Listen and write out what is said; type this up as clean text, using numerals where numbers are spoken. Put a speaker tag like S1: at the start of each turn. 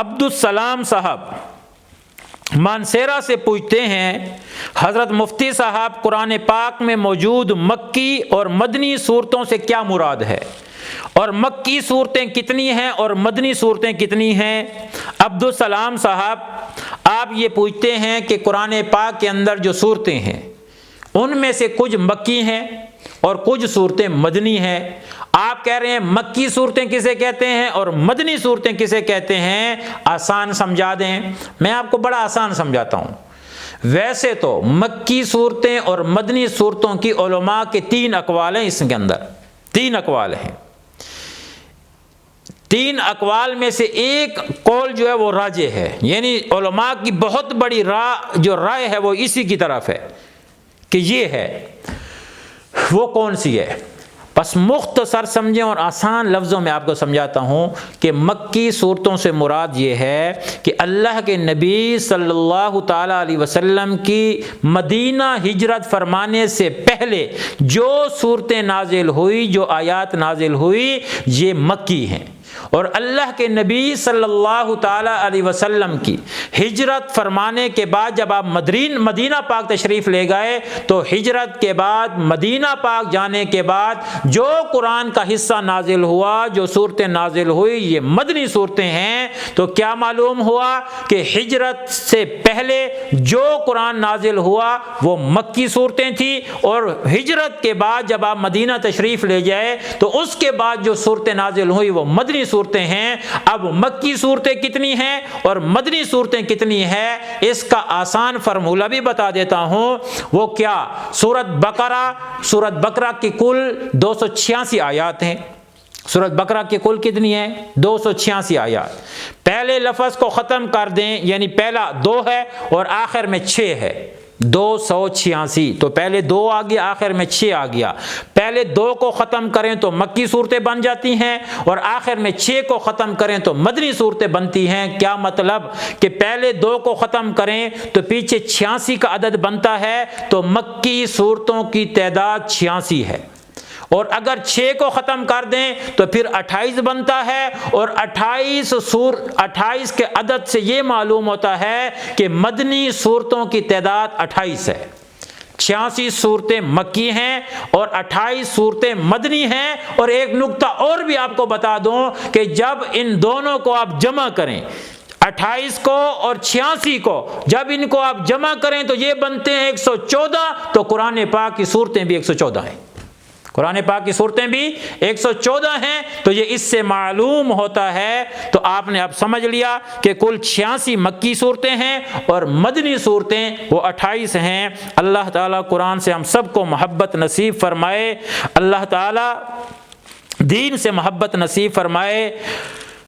S1: عبدالسلام صاحب مانسیرا سے پوچھتے ہیں، حضرت مفتی صاحب قرآن پاک میں موجود مکی اور مدنی صورتوں سے کیا مراد ہے، اور مکی صورتیں کتنی ہیں اور مدنی صورتیں کتنی ہیں؟ عبدالسلام صاحب، آپ یہ پوچھتے ہیں کہ قرآن پاک کے اندر جو صورتیں ہیں ان میں سے کچھ مکی ہیں اور کچھ صورتیں مدنی ہیں۔ آپ کہہ رہے ہیں مکی صورتیں کسے کہتے ہیں اور مدنی صورتیں کسے کہتے ہیں، آسان سمجھا دیں۔ میں آپ کو بڑا آسان سمجھاتا ہوں۔ ویسے تو مکی صورتیں اور مدنی صورتوں کی علماء کے 3 اقوال ہیں، اس کے اندر 3 اقوال ہیں۔ 3 اقوال میں سے ایک قول جو ہے وہ راجح ہے، یعنی علماء کی بہت بڑی رائے ہے وہ اسی کی طرف ہے کہ یہ ہے۔ وہ کون سی ہے؟ بس مختصر سمجھیں اور آسان لفظوں میں آپ کو سمجھاتا ہوں کہ مکی صورتوں سے مراد یہ ہے کہ اللہ کے نبی صلی اللہ تعالیٰ علیہ وسلم کی مدینہ ہجرت فرمانے سے پہلے جو صورتیں نازل ہوئی، جو آیات نازل ہوئی، یہ مکی ہیں۔ اور اللہ کے نبی صلی اللہ تعالیٰ علیہ وسلم کی ہجرت فرمانے کے بعد جب آپ مدینہ پاک تشریف لے گئے تو ہجرت کے بعد مدینہ پاک جانے کے بعد جو قرآن کا حصہ نازل ہوا، جو صورتیں نازل ہوئی، یہ مدنی صورتیں ہیں۔ تو کیا معلوم ہوا کہ ہجرت سے پہلے جو قرآن نازل ہوا وہ مکی صورتیں تھیں، اور ہجرت کے بعد جب آپ مدینہ تشریف لے جائے تو اس کے بعد جو صورتیں نازل ہوئی وہ مدنی صورتیں ہیں۔ اب مکی صورتیں کتنی ہیں اور مدنی صورتیں کتنی ہیں، اس کا آسان فارمولہ بھی بتا دیتا ہوں۔ وہ کیا؟ سورۃ بقرہ کی کل 286 آیات ہیں۔ سورۃ بقرہ کی کل کتنی ہیں؟ 286 آیات۔ پہلے لفظ کو ختم کر دیں، یعنی پہلا 2 ہے اور آخر میں 6 ہے، 286۔ تو پہلے 2 آ گیا، آخر میں 6 آ گیا۔ پہلے 2 کو ختم کریں تو مکی صورتیں بن جاتی ہیں، اور آخر میں 6 کو ختم کریں تو مدنی صورتیں بنتی ہیں۔ کیا مطلب کہ پہلے 2 کو ختم کریں تو پیچھے 86 کا عدد بنتا ہے، تو مکی صورتوں کی تعداد 86 ہے، اور اگر 6 کو ختم کر دیں تو پھر 28 بنتا ہے، اور 28 کے عدد سے یہ معلوم ہوتا ہے کہ مدنی صورتوں کی تعداد 28 ہے۔ 86 صورتیں مکی ہیں اور 28 صورتیں مدنی ہیں۔ اور ایک نکتہ اور بھی آپ کو بتا دوں کہ جب ان دونوں کو آپ جمع کریں، 28 کو اور 86 کو جب ان کو آپ جمع کریں تو یہ بنتے ہیں 114۔ تو قرآن پاک کی صورتیں بھی 114 ہیں، قرآن پاک کی صورتیں بھی 114 ہیں۔ تو یہ اس سے معلوم ہوتا ہے، تو آپ نے اب سمجھ لیا کہ کل 86 مکی صورتیں ہیں اور مدنی صورتیں وہ 28 ہیں۔ اللہ تعالیٰ قرآن سے ہم سب کو محبت نصیب فرمائے، اللہ تعالیٰ دین سے محبت نصیب فرمائے۔